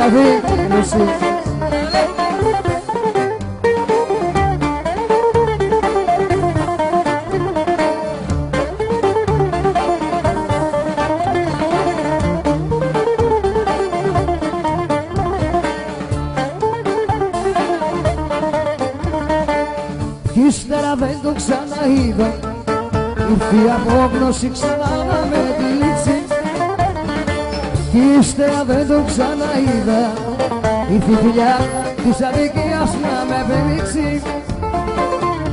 αφήνωση. Κι ύστερα δεν το ξαναείδα, ήρθε η απόγνωση ξανά να με τυλίξει. Κι ύστερα δεν το ξαναείδα, ήρθε η φιλιά της αδικίας να με πενίξει.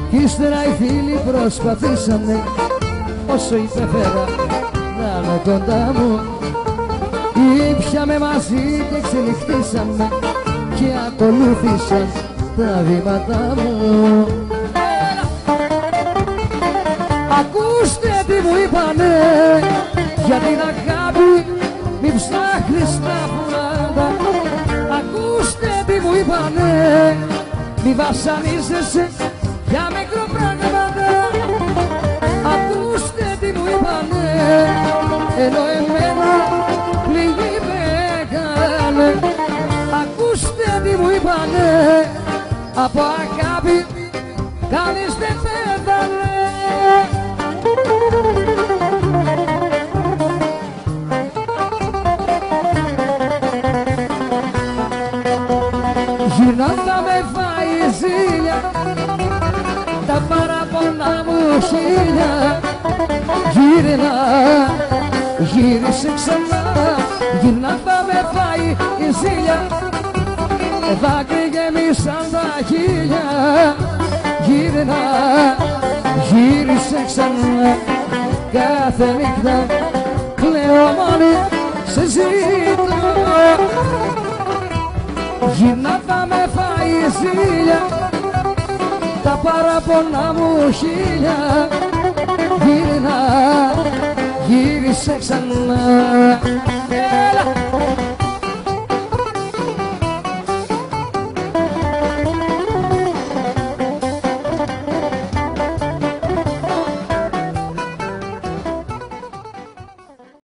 Κι ύστερα οι φίλοι προσπαθήσανε όσο υπέφερα να είναι κοντά μου. Ήπιαμε μαζί και ξενυχτήσαμε και ακολούθησαν τα βήματά μου. Ακούστε τι μου είπανε για την αγάπη, μη ψάχνεις τα πουλάτα. Ακούστε τι μου είπανε, μη βασανίζεσαι για μικροπράγματα. Ακούστε τι μου είπανε, ενώ εμένα πληγή με έκανε. Ακούστε τι μου είπανε, από αγάπη κανείς δεν πέθανε. Γυρνάτα με φάει η ζήλια, τα παραπονά μου χίλια. Γύρνα, γύρισε ξανά, γυρνάτα με φάει η ζήλια. Δάκρυ γεμίσαν τα χίλια. Γύρνα, γύρισε ξανά, κάθε νύχτα κλαίω μόνη σε ζήτω. Γυρνά θα με φάει η ζήλια, τα παραπονά μου χίλια. Γύρνα, γύρισε ξανά. Έλα.